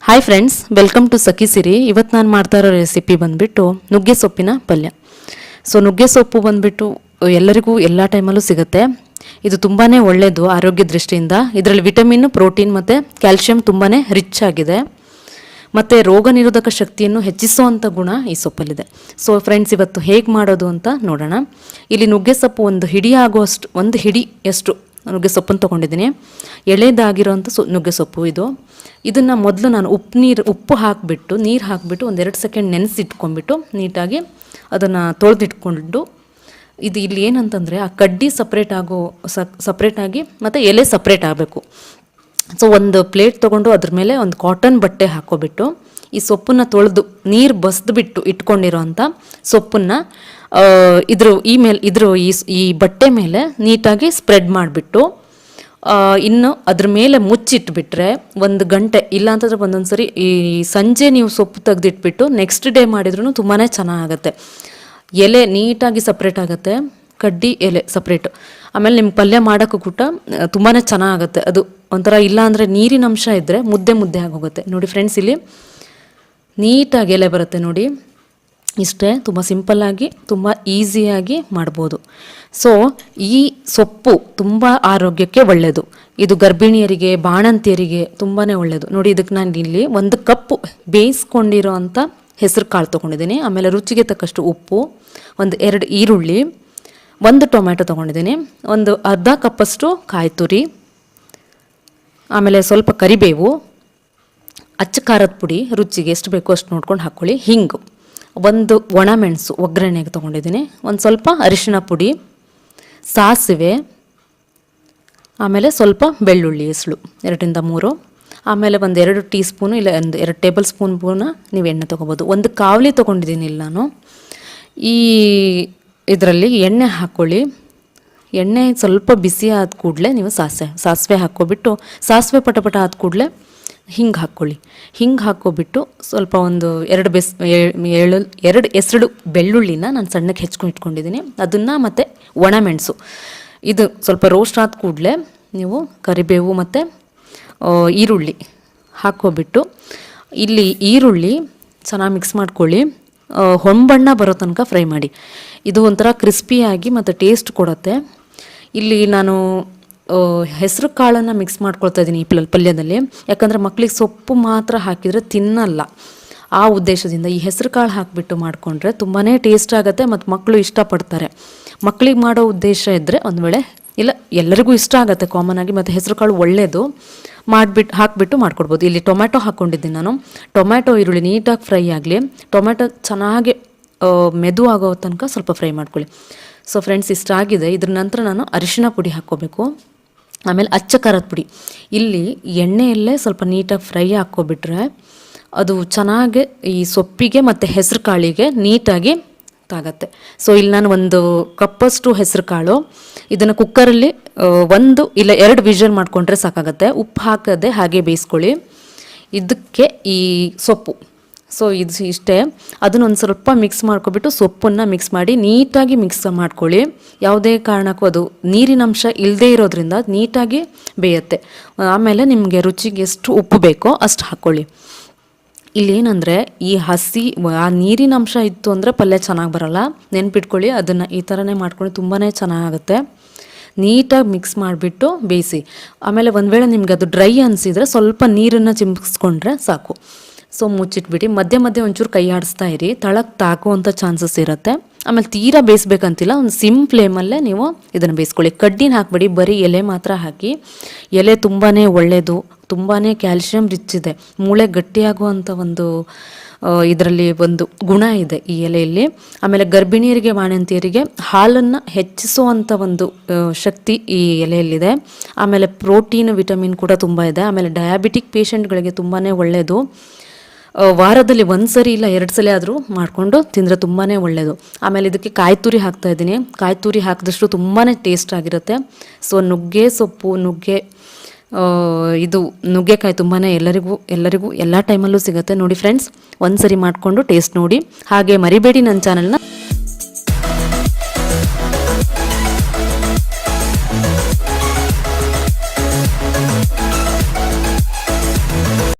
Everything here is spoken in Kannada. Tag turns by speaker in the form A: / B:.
A: ಹಾಯ್ ಫ್ರೆಂಡ್ಸ್, ವೆಲ್ಕಮ್ ಟು ಸಖಿ ಸಿರಿ. ಇವತ್ತು ನಾನು ಮಾಡ್ತಾ ಇರೋ ರೆಸಿಪಿ ಬಂದುಬಿಟ್ಟು ನುಗ್ಗೆ ಸೊಪ್ಪಿನ ಪಲ್ಯ. ಸೊ ನುಗ್ಗೆ ಸೊಪ್ಪು ಬಂದುಬಿಟ್ಟು ಎಲ್ಲರಿಗೂ ಎಲ್ಲ ಟೈಮಲ್ಲೂ ಸಿಗುತ್ತೆ. ಇದು ತುಂಬಾ ಒಳ್ಳೆಯದು ಆರೋಗ್ಯ ದೃಷ್ಟಿಯಿಂದ. ಇದರಲ್ಲಿ ವಿಟಮಿನ್, ಪ್ರೋಟೀನ್ ಮತ್ತು ಕ್ಯಾಲ್ಶಿಯಂ ತುಂಬಾ ರಿಚ್ ಆಗಿದೆ. ಮತ್ತು ರೋಗ ನಿರೋಧಕ ಶಕ್ತಿಯನ್ನು ಹೆಚ್ಚಿಸುವಂಥ ಗುಣ ಈ ಸೊಪ್ಪಲ್ಲಿದೆ. ಸೊ ಫ್ರೆಂಡ್ಸ್, ಇವತ್ತು ಹೇಗೆ ಮಾಡೋದು ಅಂತ ನೋಡೋಣ. ಇಲ್ಲಿ ನುಗ್ಗೆ ಸೊಪ್ಪು ಒಂದು ಹಿಡಿಯಷ್ಟು ನುಗ್ಗೆ ಸೊಪ್ಪನ್ನು ತೊಗೊಂಡಿದ್ದೀನಿ. ಎಳೆದಾಗಿರೋಂಥ ನುಗ್ಗೆ ಸೊಪ್ಪು ಇದು. ಇದನ್ನು ಮೊದಲು ನಾನು ಉಪ್ಪು ಹಾಕಿಬಿಟ್ಟು ನೀರು ಹಾಕಿಬಿಟ್ಟು ಒಂದು 2 ಸೆಕೆಂಡ್ ನೆನೆಸಿಟ್ಕೊಂಡ್ಬಿಟ್ಟು ನೀಟಾಗಿ ಅದನ್ನು ತೊಳೆದಿಟ್ಕೊಂಡು, ಇದು ಇಲ್ಲಿ ಏನಂತಂದರೆ ಆ ಕಡ್ಡಿ ಸಪ್ರೇಟಾಗಿ ಮತ್ತು ಎಲೆ ಸಪ್ರೇಟ್ ಆಗಬೇಕು. ಸೊ ಒಂದು ಪ್ಲೇಟ್ ತೊಗೊಂಡು ಅದ್ರ ಮೇಲೆ ಒಂದು ಕಾಟನ್ ಬಟ್ಟೆ ಹಾಕ್ಕೊಬಿಟ್ಟು ಈ ಸೊಪ್ಪನ್ನು ತೊಳೆದು ನೀರು ಬಸಿದ್ಬಿಟ್ಟು ಇಟ್ಕೊಂಡಿರೋಂಥ ಸೊಪ್ಪನ್ನು ಈ ಬಟ್ಟೆ ಮೇಲೆ ನೀಟಾಗಿ ಸ್ಪ್ರೆಡ್ ಮಾಡಿಬಿಟ್ಟು ಇನ್ನು ಅದ್ರ ಮೇಲೆ ಮುಚ್ಚಿಟ್ಬಿಟ್ರೆ 1 ಗಂಟೆ, ಇಲ್ಲಾಂತಂದ್ರೆ ಒಂದೊಂದು ಸರಿ ಈ ಸಂಜೆ ನೀವು ಸೊಪ್ಪು ತೆಗೆದಿಟ್ಬಿಟ್ಟು ನೆಕ್ಸ್ಟ್ ಡೇ ಮಾಡಿದ್ರೂ ತುಂಬಾ ಚೆನ್ನಾಗುತ್ತೆ. ಎಲೆ ನೀಟಾಗಿ ಸಪ್ರೇಟ್ ಆಗುತ್ತೆ, ಕಡ್ಡಿ ಎಲೆ ಸಪ್ರೇಟು. ಆಮೇಲೆ ನಿಮ್ಮ ಪಲ್ಯ ಮಾಡೋಕ್ಕೂ ಕೂಡ ತುಂಬಾ ಚೆನ್ನಾಗುತ್ತೆ. ಅದು ಒಂಥರ ಇಲ್ಲ ಅಂದರೆ ನೀರಿನ ಅಂಶ ಇದ್ದರೆ ಮುದ್ದೆ ಆಗೋಗುತ್ತೆ. ನೋಡಿ ಫ್ರೆಂಡ್ಸ್, ಇಲ್ಲಿ ನೀಟಾಗಿ ಎಲೆ ಬರುತ್ತೆ ನೋಡಿ. ಇಷ್ಟೇ, ತುಂಬ ಸಿಂಪಲ್ಲಾಗಿ ತುಂಬ ಈಸಿಯಾಗಿ ಮಾಡ್ಬೋದು. ಸೊ ಈ ಸೊಪ್ಪು ತುಂಬ ಆರೋಗ್ಯಕ್ಕೆ ಒಳ್ಳೆಯದು. ಇದು ಗರ್ಭಿಣಿಯರಿಗೆ, ಬಾಣಂತಿಯರಿಗೆ ತುಂಬಾ ಒಳ್ಳೆಯದು. ನೋಡಿ, ಇದಕ್ಕೆ ನಾನು ಇಲ್ಲಿ 1 ಕಪ್ ಬೇಯಿಸ್ಕೊಂಡಿರೋ ಅಂಥ ಹೆಸರು ಕಾಳು ತೊಗೊಂಡಿದ್ದೀನಿ. ಆಮೇಲೆ ರುಚಿಗೆ ತಕ್ಕಷ್ಟು ಉಪ್ಪು, 2 ಈರುಳ್ಳಿ, 1 ಟೊಮ್ಯಾಟೊ ತೊಗೊಂಡಿದ್ದೀನಿ, ಒಂದು ಅರ್ಧ ಕಪ್ಪಷ್ಟು ಕಾಯಿ ತುರಿ, ಆಮೇಲೆ ಸ್ವಲ್ಪ ಕರಿಬೇವು, ಅಚ್ಚ ಖಾರದ ಪುಡಿ ರುಚಿಗೆ ಎಷ್ಟು ಬೇಕೋ ಅಷ್ಟು ನೋಡ್ಕೊಂಡು ಹಾಕ್ಕೊಳ್ಳಿ, ಹಿಂಗು, 1 ಒಣಮೆಣಸು ಒಗ್ಗರಣೆಗೆ ತೊಗೊಂಡಿದ್ದೀನಿ, ಒಂದು ಸ್ವಲ್ಪ ಅರಿಶಿಣ ಪುಡಿ, ಸಾಸಿವೆ, ಆಮೇಲೆ ಸ್ವಲ್ಪ ಬೆಳ್ಳುಳ್ಳಿ ಎಸಳು 2ರಿಂದ 3, ಆಮೇಲೆ 1-2 ಟೀ ಸ್ಪೂನು ಇಲ್ಲ 2 ಟೇಬಲ್ ಸ್ಪೂನ್ ನೀವು ಎಣ್ಣೆ ತೊಗೋಬೋದು. 1 ಕಾವಲಿ ತೊಗೊಂಡಿದ್ದೀನಿ ಇಲ್ಲಿ ನಾನು. ಈ ಇದರಲ್ಲಿ ಎಣ್ಣೆ ಹಾಕ್ಕೊಳ್ಳಿ. ಎಣ್ಣೆ ಸ್ವಲ್ಪ ಬಿಸಿ ಆದ ಕೂಡಲೇ ನೀವು ಸಾಸಿವೆ ಹಾಕ್ಕೊಬಿಟ್ಟು, ಸಾಸಿವೆ ಪಟ ಆದ ಕೂಡಲೇ ಹಿಂಗೆ ಹಾಕ್ಕೊಳ್ಳಿ. ಹಿಂಗೆ ಹಾಕ್ಕೊಬಿಟ್ಟು ಸ್ವಲ್ಪ 2 ಎಸಳು ಬೆಳ್ಳುಳ್ಳಿನ ನಾನು ಸಣ್ಣಕ್ಕೆ ಹೆಚ್ಕೊಂಡು ಇಟ್ಕೊಂಡಿದ್ದೀನಿ, ಅದನ್ನು ಮತ್ತು ಒಣಮೆಣಸು ಇದು ಸ್ವಲ್ಪ ರೋಸ್ಟ್ ಆದ ಕೂಡಲೇ ನೀವು ಕರಿಬೇವು ಮತ್ತು ಈರುಳ್ಳಿ ಹಾಕ್ಕೊಬಿಟ್ಟು, ಇಲ್ಲಿ ಈರುಳ್ಳಿ ಚೆನ್ನಾಗಿ ಮಿಕ್ಸ್ ಮಾಡ್ಕೊಳ್ಳಿ. ಹೊಂಬಣ್ಣ ಬರೋ ತನಕ ಫ್ರೈ ಮಾಡಿ. ಇದು ಒಂಥರ ಕ್ರಿಸ್ಪಿಯಾಗಿ ಮತ್ತು ಟೇಸ್ಟ್ ಕೊಡುತ್ತೆ. ಇಲ್ಲಿ ನಾನು ಹೆಸರು ಕಾಳನ್ನು ಮಿಕ್ಸ್ ಮಾಡ್ಕೊಳ್ತಾ ಇದ್ದೀನಿ ಈ ಪಲ್ಯದಲ್ಲಿ. ಯಾಕಂದರೆ ಮಕ್ಕಳಿಗೆ ಸೊಪ್ಪು ಮಾತ್ರ ಹಾಕಿದರೆ ತಿನ್ನಲ್ಲ. ಆ ಉದ್ದೇಶದಿಂದ ಈ ಹೆಸರು ಕಾಳು ಹಾಕಿಬಿಟ್ಟು ಮಾಡಿಕೊಂಡ್ರೆ ತುಂಬಾ ಟೇಸ್ಟ್ ಆಗುತ್ತೆ ಮತ್ತು ಮಕ್ಕಳು ಇಷ್ಟಪಡ್ತಾರೆ. ಮಕ್ಕಳಿಗೆ ಮಾಡೋ ಉದ್ದೇಶ ಇದ್ದರೆ ಒಂದು ವೇಳೆ, ಇಲ್ಲ ಎಲ್ಲರಿಗೂ ಇಷ್ಟ ಆಗುತ್ತೆ ಕಾಮನ್ ಆಗಿ, ಮತ್ತು ಹೆಸರು ಕಾಳು ಒಳ್ಳೆಯದು, ಹಾಕಿಬಿಟ್ಟು ಮಾಡ್ಕೊಡ್ಬೋದು. ಇಲ್ಲಿ ಟೊಮ್ಯಾಟೊ ಹಾಕ್ಕೊಂಡಿದ್ದೀನಿ ನಾನು. ಟೊಮ್ಯಾಟೊ ಈರುಳ್ಳಿ ನೀಟಾಗಿ ಫ್ರೈ ಆಗಲಿ. ಟೊಮ್ಯಾಟೊ ಚೆನ್ನಾಗಿ ಮೆದು ಆಗೋ ತನಕ ಸ್ವಲ್ಪ ಫ್ರೈ ಮಾಡ್ಕೊಳ್ಳಿ. ಸೊ ಫ್ರೆಂಡ್ಸ್, ಇಷ್ಟ ಆಗಿದೆ. ಇದ್ರ ನಂತರ ನಾನು ಅರಿಶಿಣ ಪುಡಿ ಹಾಕ್ಕೋಬೇಕು. ಆಮೇಲೆ ಅಚ್ಚ ಖಾರದ ಪುಡಿ. ಇಲ್ಲಿ ಎಣ್ಣೆಯಲ್ಲೇ ಸ್ವಲ್ಪ ನೀಟಾಗಿ ಫ್ರೈ ಹಾಕ್ಕೊಬಿಟ್ರೆ ಅದು ಚೆನ್ನಾಗಿ ಈ ಸೊಪ್ಪಿಗೆ ಮತ್ತು ಹೆಸರು ಕಾಳಿಗೆ ನೀಟಾಗಿ ಆಗುತ್ತೆ. ಸೊ ಇಲ್ಲಿ ನಾನು 1 ಕಪ್ಪಷ್ಟು ಹೆಸರು ಕಾಳು, ಇದನ್ನು ಕುಕ್ಕರಲ್ಲಿ 1 ಇಲ್ಲ 2 ವಿಷಲ್ ಮಾಡಿಕೊಂಡ್ರೆ ಸಾಕಾಗುತ್ತೆ. ಉಪ್ಪು ಹಾಕದೆ ಹಾಗೆ ಬೇಯಿಸ್ಕೊಳ್ಳಿ. ಇದಕ್ಕೆ ಈ ಸೊಪ್ಪು, ಸೊ ಇದು ಇಷ್ಟೇ. ಅದನ್ನೊಂದು ಸ್ವಲ್ಪ ಮಿಕ್ಸ್ ಮಾಡ್ಕೊಬಿಟ್ಟು ಸೊಪ್ಪನ್ನು ಮಿಕ್ಸ್ ಮಾಡಿ ನೀಟಾಗಿ ಮಿಕ್ಸ್ ಮಾಡ್ಕೊಳ್ಳಿ. ಯಾವುದೇ ಕಾರಣಕ್ಕೂ ಅದು ನೀರಿನಂಶ ಇಲ್ಲದೇ ಇರೋದ್ರಿಂದ ನೀಟಾಗಿ ಬೇಯುತ್ತೆ. ಆಮೇಲೆ ನಿಮಗೆ ರುಚಿಗೆ ಎಷ್ಟು ಉಪ್ಪು ಬೇಕೋ ಅಷ್ಟು ಹಾಕ್ಕೊಳ್ಳಿ. ಇಲ್ಲೇನಂದರೆ ಆ ನೀರಿನ ಅಂಶ ಇತ್ತು ಅಂದರೆ ಪಲ್ಯ ಚೆನ್ನಾಗಿ ಬರೋಲ್ಲ, ನೆನ್ಪಿಟ್ಕೊಳ್ಳಿ. ಅದನ್ನು ಈ ಥರನೇ ಮಾಡ್ಕೊಂಡು ತುಂಬಾ ಚೆನ್ನಾಗುತ್ತೆ. ನೀಟಾಗಿ ಮಿಕ್ಸ್ ಮಾಡಿಬಿಟ್ಟು ಬೇಯಿಸಿ. ಆಮೇಲೆ ಒಂದು ವೇಳೆ ನಿಮ್ಗೆ ಅದು ಡ್ರೈ ಅನಿಸಿದರೆ ಸ್ವಲ್ಪ ನೀರನ್ನು ಚಿಮ್ಮಿಸ್ಕೊಂಡ್ರೆ ಸಾಕು. ಸೊ ಮುಚ್ಚಿಟ್ಬಿಟ್ಟು ಮಧ್ಯೆ ಒಂಚೂರು ಕೈ ಆಡಿಸ್ತಾ ಇರಿ, ತಳಕ್ಕೆ ತಾಕುವಂಥ ಚಾನ್ಸಸ್ ಇರುತ್ತೆ. ಆಮೇಲೆ ತೀರಾ ಬೇಯಿಸ್ಬೇಕಂತಿಲ್ಲ, ಒಂದು ಸಿಮ್ ಫ್ಲೇಮಲ್ಲೇ ನೀವು ಇದನ್ನು ಬೇಯಿಸ್ಕೊಳ್ಳಿ. ಕಡ್ಡಿನ ಹಾಕ್ಬಿಡಿ, ಬರೀ ಎಲೆ ಮಾತ್ರ ಹಾಕಿ. ಎಲೆ ತುಂಬಾ ಒಳ್ಳೆಯದು, ತುಂಬಾ ಕ್ಯಾಲ್ಶಿಯಂ ರಿಚ್ ಇದೆ. ಮೂಳೆ ಗಟ್ಟಿಯಾಗುವಂಥ ಇದರಲ್ಲಿ ಒಂದು ಗುಣ ಇದೆ ಈ ಎಲೆಯಲ್ಲಿ. ಆಮೇಲೆ ಗರ್ಭಿಣಿಯರಿಗೆ, ಬಾಣಂತಿಯರಿಗೆ ಹಾಲನ್ನು ಹೆಚ್ಚಿಸುವಂಥ ಒಂದು ಶಕ್ತಿ ಈ ಎಲೆಯಲ್ಲಿದೆ. ಆಮೇಲೆ ಪ್ರೋಟೀನ್, ವಿಟಮಿನ್ ಕೂಡ ತುಂಬ ಇದೆ. ಆಮೇಲೆ ಡಯಾಬಿಟಿಕ್ ಪೇಷಂಟ್ಗಳಿಗೆ ತುಂಬಾ ಒಳ್ಳೆಯದು. ವಾರದಲ್ಲಿ 1 ಸರಿ ಇಲ್ಲ 2 ಸಲ ಆದರೂ ಮಾಡಿಕೊಂಡು ತಿಂದರೆ ತುಂಬಾ ಒಳ್ಳೆಯದು. ಆಮೇಲೆ ಇದಕ್ಕೆ ಕಾಯಿ ತುರಿ ಹಾಕ್ತಾಯಿದ್ದೀನಿ. ಕಾಯಿ ತುರಿ ಹಾಕಿದಷ್ಟು ತುಂಬಾ ಟೇಸ್ಟ್ ಆಗಿರುತ್ತೆ. ಸೊ ನುಗ್ಗೆ ಸೊಪ್ಪು, ನುಗ್ಗೆಕಾಯಿ ತುಂಬಾ ಎಲ್ಲರಿಗೂ ಎಲ್ಲ ಟೈಮಲ್ಲೂ ಸಿಗುತ್ತೆ. ನೋಡಿ ಫ್ರೆಂಡ್ಸ್, 1 ಸರಿ ಮಾಡಿಕೊಂಡು ಟೇಸ್ಟ್ ನೋಡಿ. ಹಾಗೆ ಮರಿಬೇಡಿ ನನ್ನ ಚಾನಲ್ನ